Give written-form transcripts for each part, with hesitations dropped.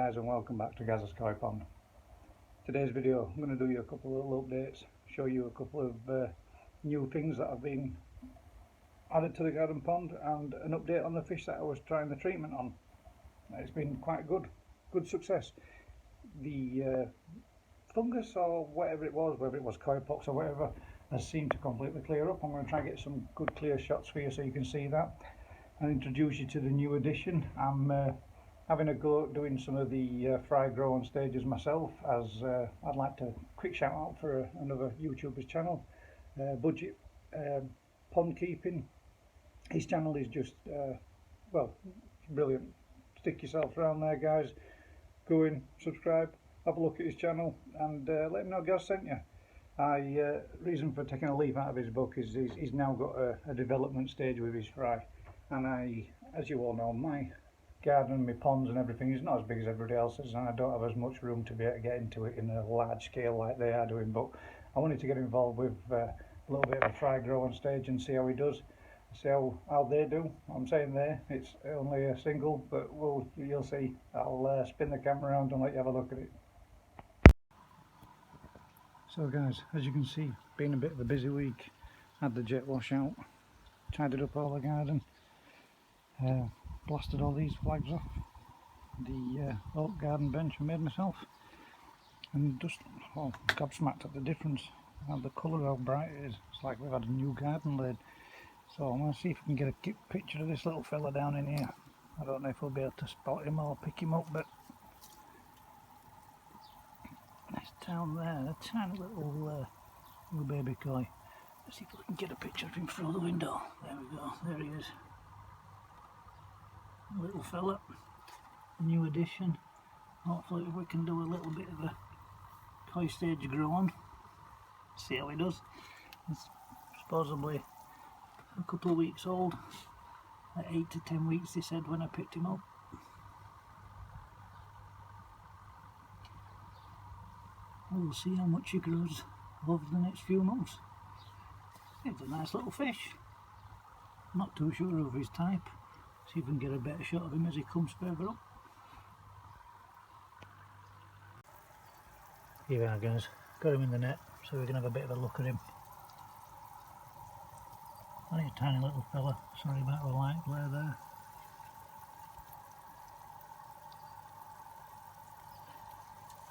guys, and welcome back to Gazza's Koi Pond. Today's video I'm going to do you a couple of little updates, show you a couple of new things that have been added to the garden pond, and an update on the fish that I was trying the treatment on. It's been quite good success. The fungus or whatever it was, whether it was koi pox or whatever, has seemed to completely clear up. I'm going to try and get some good clear shots for you so you can see that and introduce you to the new addition. I'm having a go at doing some of the fry growing stages myself, as I'd like to quick shout out for another YouTuber's channel, Budget Pond Keeping. His channel is just well, brilliant. Stick yourself around there, guys. Go in, subscribe, have a look at his channel, and let him know Gaz sent you. Reason for taking a leaf out of his book is he's now got a development stage with his fry, and as you all know, my garden, my ponds and everything is not as big as everybody else's, and I don't have as much room to be able to get into it in a large scale like they are doing. But I wanted to get involved with a little bit of a fry growing stage and see how he does, see how they do. I'm saying there, it's only a single, but you'll see. I'll spin the camera around and let you have a look at it. So guys, as you can see, been a bit of a busy week. Had the jet wash out, tidied up all the garden, blasted all these flags off the oak garden bench I made myself, and just gobsmacked at the difference and the colour, how bright it is. It's like we've had a new garden laid. So I'm going to see if we can get a picture of this little fella down in here. I don't know if we'll be able to spot him or pick him up, but that's down there, a tiny little baby koi. Let's see if we can get a picture of him through the window. There we go, there he is. Little fella, new addition. Hopefully we can do a little bit of a koi stage growing. See how he does. It's supposedly a couple of weeks old, at 8 to 10 weeks they said when I picked him up. We'll see how much he grows over the next few months. It's a nice little fish. Not too sure of his type. See if we can get a better shot of him as he comes further up. Here we are, guys. Got him in the net, so we can have a bit of a look at him. Only a tiny little fella. Sorry about the light glare there.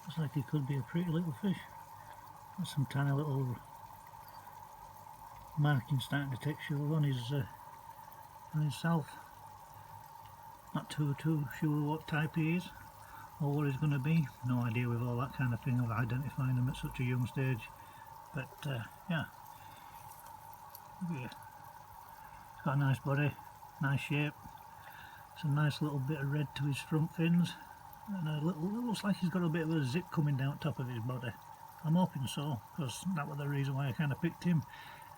Looks like he could be a pretty little fish. Got some tiny little markings starting to take show on his self. Not too sure what type he is or what he's going to be. No idea with all that kind of thing of identifying them at such a young stage. But yeah, he's got a nice body, nice shape. Some nice little bit of red to his front fins, and it looks like he's got a bit of a zip coming down top of his body. I'm hoping so, because that was the reason why I kind of picked him.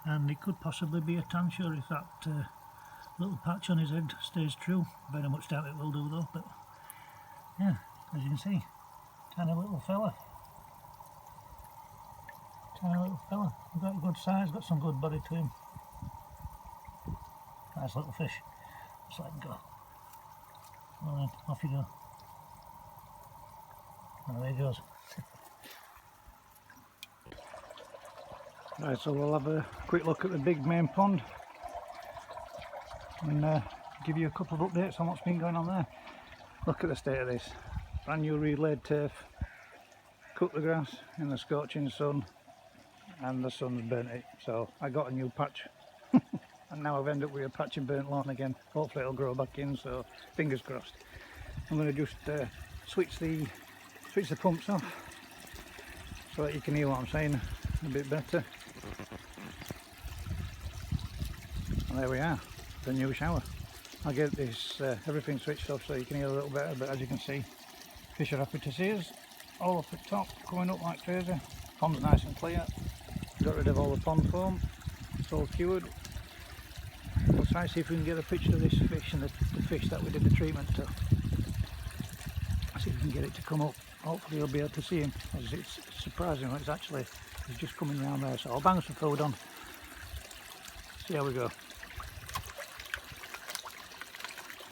And it could possibly be a tancher if that little patch on his head stays true. Very much doubt it will do though, but yeah, as you can see, tiny little fella. Tiny little fella. He's got a good size, got some good body to him. Nice little fish. Just let him go. Alright, off you go. Oh, there he goes. Right, so we'll have a quick look at the big main pond and give you a couple of updates on what's been going on there. Look at the state of this. Brand new relaid turf. Cut the grass in the scorching sun, and the sun's burnt it. So I got a new patch. And now I've ended up with a patch of burnt lawn again. Hopefully it'll grow back in, so fingers crossed. I'm going to just switch the pumps off so that you can hear what I'm saying a bit better. And there we are, the new shower. I'll get this everything switched off so you can hear a little better, but as you can see, fish are happy to see us. All up at top, coming up like crazy. Pond's nice and clear. Got rid of all the pond foam. It's all cured. We'll try and see if we can get a picture of this fish and the fish that we did the treatment to. See if we can get it to come up. Hopefully you'll be able to see him, as it's surprising. He's just coming around there, so I'll bang some food on. See how we go.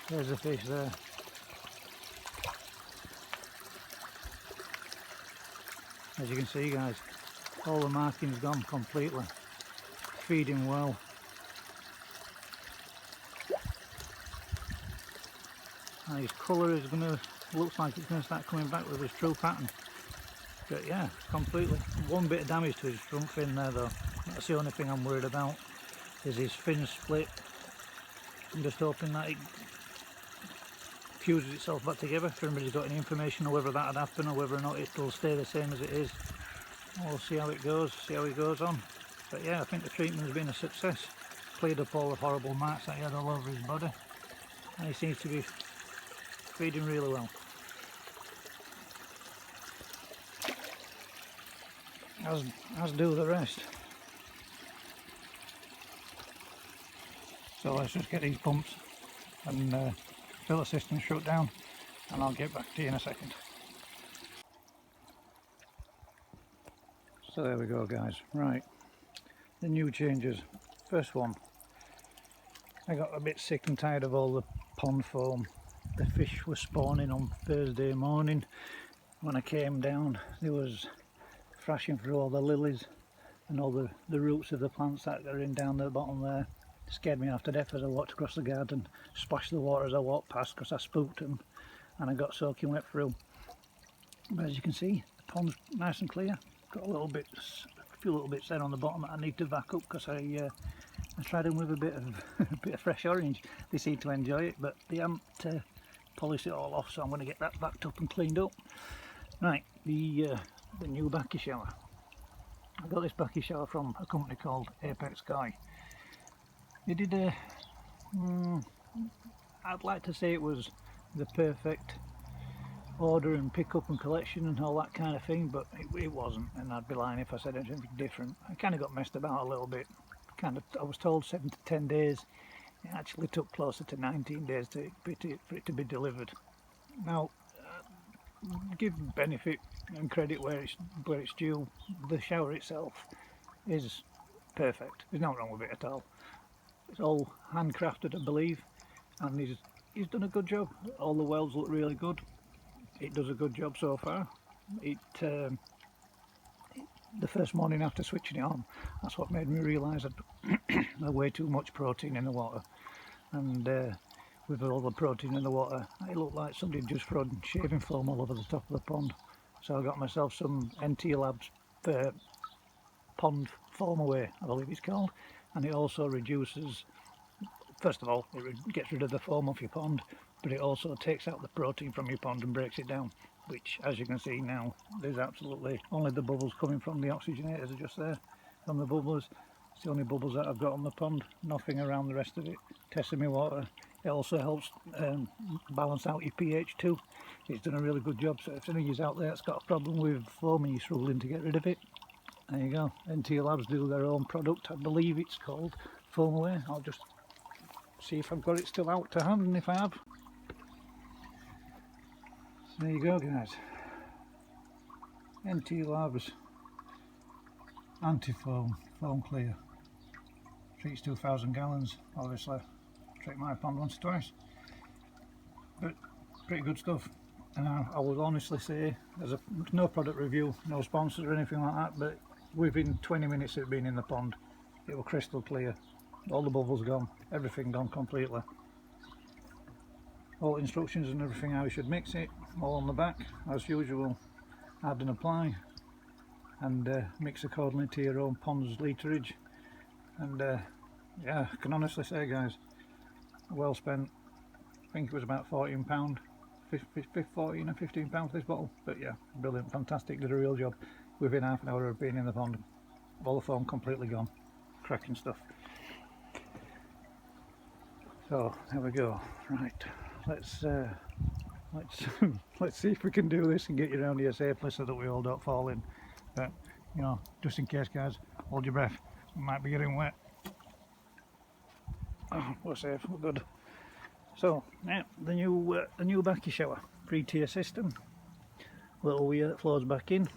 There's a fish there. As you can see guys, all the markings gone completely, feeding well. And his colour is looks like it's going to start coming back with his true pattern. But yeah, completely. One bit of damage to his front fin there though. That's the only thing I'm worried about, is his fin split. I'm just hoping that it fuses itself back together. If anybody's got any information on whether that had happened or whether or not it'll stay the same as it is, we'll see how it goes, see how it goes on. But yeah, I think the treatment has been a success. Cleared up all the horrible marks that he had all over his body, and he seems to be feeding really well. As do the rest. So let's just get these pumps and filter system shut down, and I'll get back to you in a second. So there we go guys, right, the new changes. First one, I got a bit sick and tired of all the pond foam. The fish were spawning on Thursday morning. When I came down, there was thrashing through all the lilies and all the roots of the plants that are in down the bottom there. It scared me half to death as I walked across the garden, splashed the water as I walked past because I spooked them, and I got soaking wet through. But as you can see, the pond's nice and clear. Got a few little bits there on the bottom that I need to back up because I tried them with a bit of fresh orange. They seem to enjoy it, but they haven't polished it all off, so I'm going to get that backed up and cleaned up. Right, the new Bakki Shower. I got this Bakki Shower from a company called Apex Sky. They did I'd like to say it was the perfect order and pick up and collection and all that kind of thing, but it wasn't, and I'd be lying if I said anything different. I kind of got messed about a little bit. I was told 7 to 10 days. It actually took closer to 19 days for it to be delivered. Now, give benefit and credit where it's due. The shower itself is perfect. There's nothing wrong with it at all. It's all handcrafted, I believe, and he's done a good job. All the welds look really good. It does a good job so far. The first morning after switching it on, that's what made me realise that there's way too much protein in the water, and with all the protein in the water, it looked like somebody just thrown shaving foam all over the top of the pond. So I got myself some NT Labs pond foam away, I believe it's called, and it also reduces, first of all, it gets rid of the foam off your pond, but it also takes out the protein from your pond and breaks it down, which, as you can see now, there's absolutely only the bubbles coming from the oxygenators are just there from the bubblers. It's the only bubbles that I've got on the pond, nothing around the rest of it. Testing my water. It also helps balance out your pH too. It's done a really good job, so if any of you out there that's got a problem with foam and you're struggling to get rid of it, there you go. NT Labs do their own product, I believe it's called pondoAir. I'll just see if I've got it still out to hand, and if I have. So there you go guys, NT Labs anti-foam, foam clear, treats 2,000 gallons, obviously treat my pond once or twice, but pretty good stuff. And I would honestly say, there's no product review, no sponsors or anything like that, but within 20 minutes of it being in the pond, it was crystal clear, all the bubbles gone, everything gone completely. All instructions and everything how you should mix it, all on the back as usual. Add and apply, and mix accordingly to your own pond's literage. And yeah, I can honestly say guys, well spent. I think it was about £14, 14 and £15 for this bottle, but yeah, brilliant, fantastic, did a real job. Within half an hour of being in the pond, all the foam completely gone. Cracking stuff. So there we go. Right, let's see if we can do this and get you around here safely so that we all don't fall in. But you know, just in case guys, hold your breath, we might be getting wet. Oh, we're safe, we're good. So yeah, the new Bakki Shower, 3-tier system, little weir that flows back in.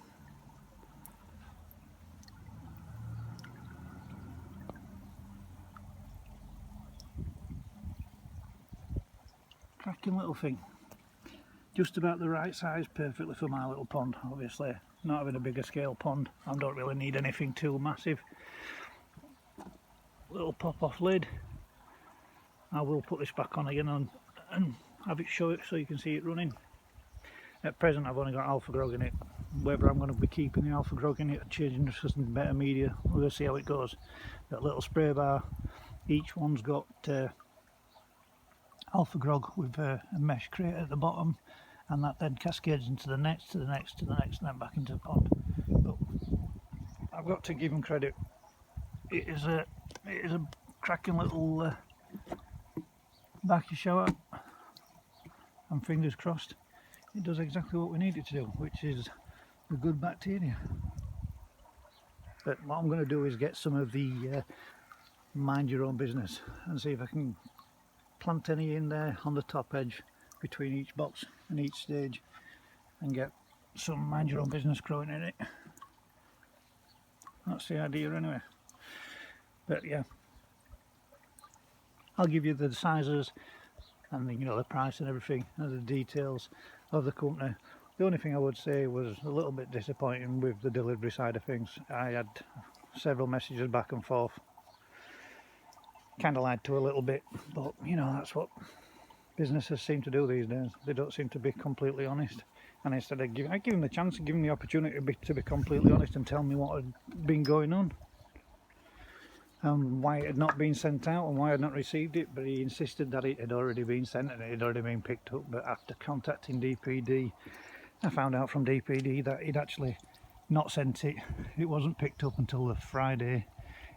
Cracking little thing, just about the right size, perfectly for my little pond. Obviously not having a bigger scale pond, I don't really need anything too massive. Little pop off lid. I will put this back on again and have it show it so you can see it running. At present I've only got Alfagrog in it. Whether I'm going to be keeping the Alfagrog in it or changing it for some better media, we're going to see how it goes. That little spray bar, each one's got Alfagrog with a mesh crate at the bottom, and that then cascades into the next, to the next, to the next, and then back into the pond. But I've got to give them credit. It is a cracking little Bakki Shower, and fingers crossed it does exactly what we need it to do, which is the good bacteria. But what I'm going to do is get some of the mind your own business and see if I can plant any in there on the top edge between each box and each stage and get some mind your own business growing in it. That's the idea anyway. But yeah, I'll give you the sizes and the, the price and everything and the details of the company. The only thing I would say was a little bit disappointing with the delivery side of things. I had several messages back and forth, kind of lied to a little bit, but that's what businesses seem to do these days. They don't seem to be completely honest, and instead of give them the chance and give them the opportunity to be completely honest and tell me what had been going on and why it had not been sent out and why I had not received it. But he insisted that it had already been sent and it had already been picked up. But after contacting DPD, I found out from DPD that he'd actually not sent it. It wasn't picked up until the Friday.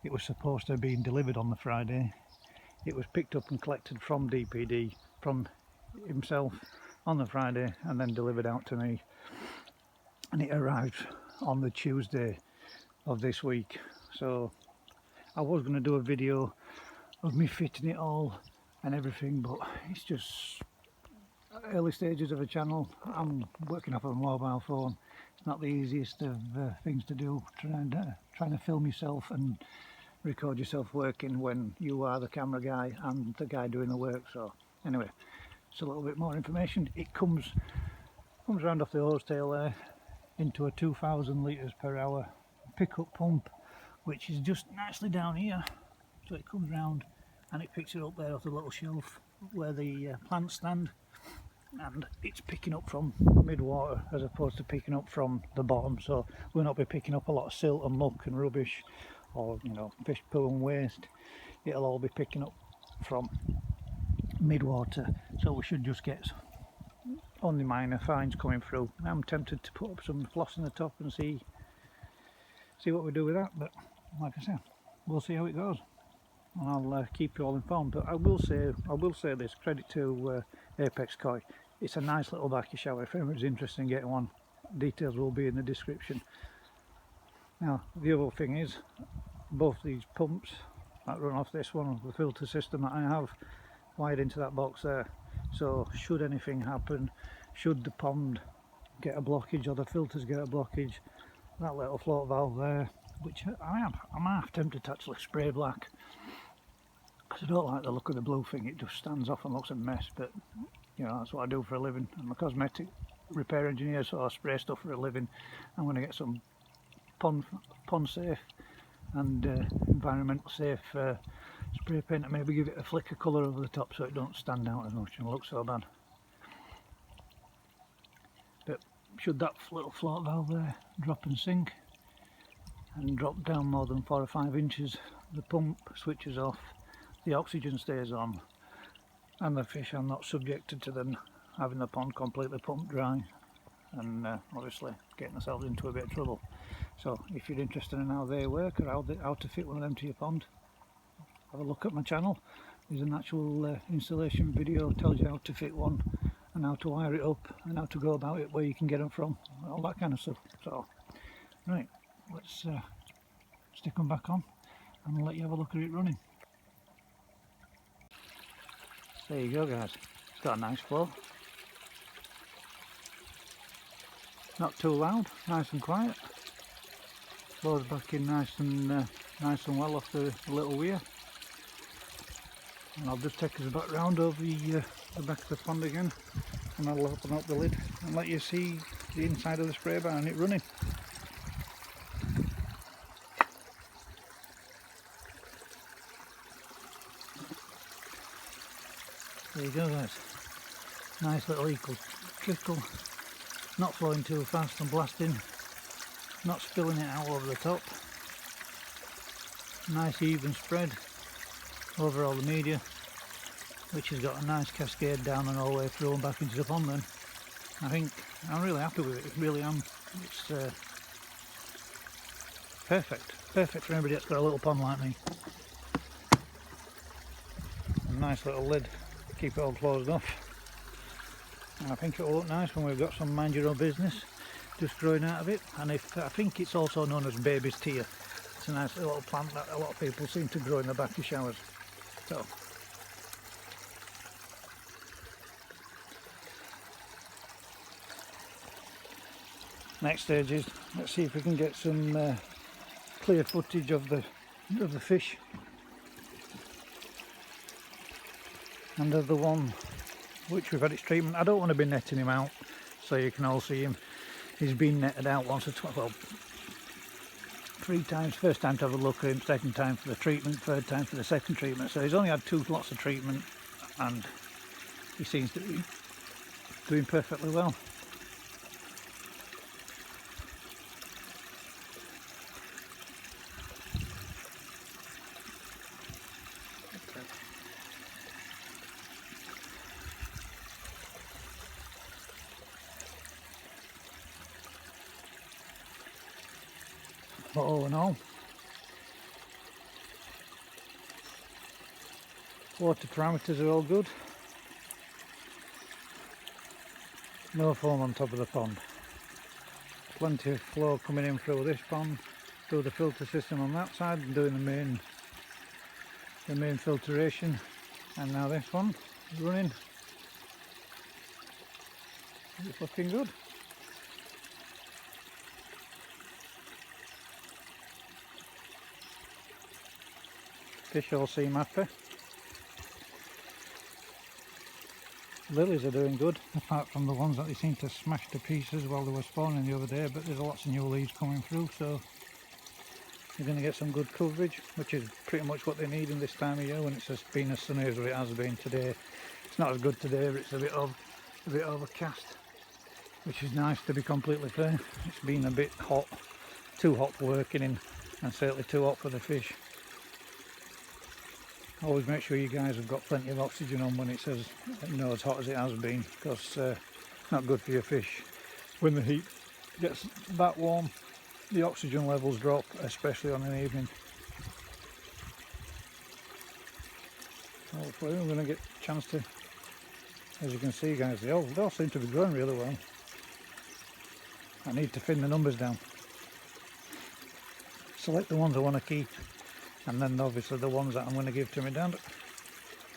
It was supposed to have been delivered on the Friday. It was picked up and collected from DPD, from himself, on the Friday, and then delivered out to me. And it arrived on the Tuesday of this week. So I was going to do a video of me fitting it all and everything, but it's just early stages of a channel. I'm working off of a mobile phone. It's not the easiest of things to do, trying to film yourself and record yourself working when you are the camera guy and the guy doing the work. So anyway, it's a little bit more information. It comes round off the hose tail there into a 2,000 litres per hour pickup pump, which is just nicely down here. So it comes round and it picks it up there off the little shelf where the plants stand, and it's picking up from mid-water as opposed to picking up from the bottom. So we'll not be picking up a lot of silt and muck and rubbish, or fish poo and waste. It'll all be picking up from mid-water, so we should just get only minor fines coming through. I'm tempted to put up some floss in the top and see what we do with that, but like I said, we'll see how it goes, and I'll keep you all informed. But I will say this, credit to Apex Koi. It's a nice little Bakki Shower. If anyone's interested in getting one, details will be in the description. Now the other thing is, both these pumps that run off this one, the filter system that I have wired into that box there, so should anything happen, should the pond get a blockage or the filters get a blockage, that little float valve there, which I'm half tempted to actually spray black, because I don't like the look of the blue thing. It just stands off and looks a mess, but that's what I do for a living. I'm a cosmetic repair engineer, so I spray stuff for a living. I'm going to get some pond safe and environmental safe spray paint, and maybe give it a flick of colour over the top so it don't stand out as much and look so bad. But should that little float valve there drop and sink and drop down more than 4 or 5 inches, the pump switches off, the oxygen stays on, and the fish are not subjected to them having the pond completely pumped dry and obviously getting themselves into a bit of trouble. So if you're interested in how they work or how to fit one of them to your pond, have a look at my channel. There's an actual installation video that tells you how to fit one and how to wire it up and how to go about it, where you can get them from, all that kind of stuff. So right, let's stick them back on and I'll let you have a look at it running. There you go guys, it's got a nice flow. Not too loud, nice and quiet. Flows back in nice and well off the little weir. And I'll just take us back round over the back of the pond again, and I'll open up the lid and let you see the inside of the spray bar and it running. There you go guys, nice little equal trickle, not flowing too fast and blasting, not spilling it out over the top, nice even spread over all the media, which has got a nice cascade down and all the way through and back into the pond then. I think I'm really happy with it, really am. It's perfect for anybody that's got a little pond like me. A nice little lid to keep it all closed off. And I think it will look nice when we've got some mind your own business just growing out of it. And I think it's also known as baby's tear. It's a nice little plant that a lot of people seem to grow in the Bakki showers. So next stage is, let's see if we can get some clear footage of the fish and of the one which we've had its treatment. I don't want to be netting him out, so you can all see him. He's been netted out once or twice, well, 3 times. First time to have a look at him, second time for the treatment, third time for the second treatment. So he's only had 2 lots of treatment and he seems to be doing perfectly well. But all in all, water parameters are all good. No foam on top of the pond. Plenty of flow coming in through this pond, through the filter system on that side, and doing the main filtration. And now this one is running. It's looking good. Fish all seem happy. Lilies are doing good, apart from the ones that they seem to smash to pieces while they were spawning the other day, but there's lots of new leaves coming through, so you're going to get some good coverage, which is pretty much what they need in this time of year when it's just been as sunny as it has been today. It's not as good today, but it's a bit overcast, which is nice, to be completely fair. It's been a bit hot, too hot for working in, and certainly too hot for the fish. Always make sure you guys have got plenty of oxygen on when it says, you know, as hot as it has been, because it's not good for your fish. When the heat gets that warm, the oxygen levels drop, especially on an evening. Hopefully we're going to get a chance to, as you can see guys, they all seem to be growing really well. I need to thin the numbers down. Select the ones I want to keep, and then obviously the ones that I'm going to give to my dad.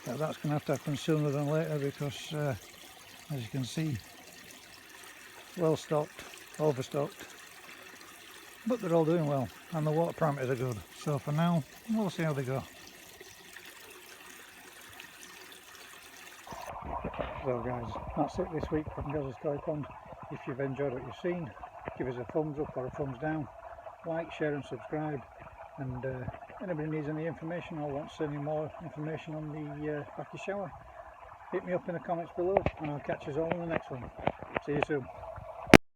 But that's going to have to happen sooner than later, because as you can see, well stocked, overstocked, but they're all doing well and the water parameters are good. So for now, we'll see how they go. So guys, that's it this week from Gaza's Koi Pond. If you've enjoyed what you've seen, give us a thumbs up or a thumbs down, like, share and subscribe. And anybody needs any information or wants any more information on the Bakki shower, hit me up in the comments below, and I'll catch you all in the next one. See you soon.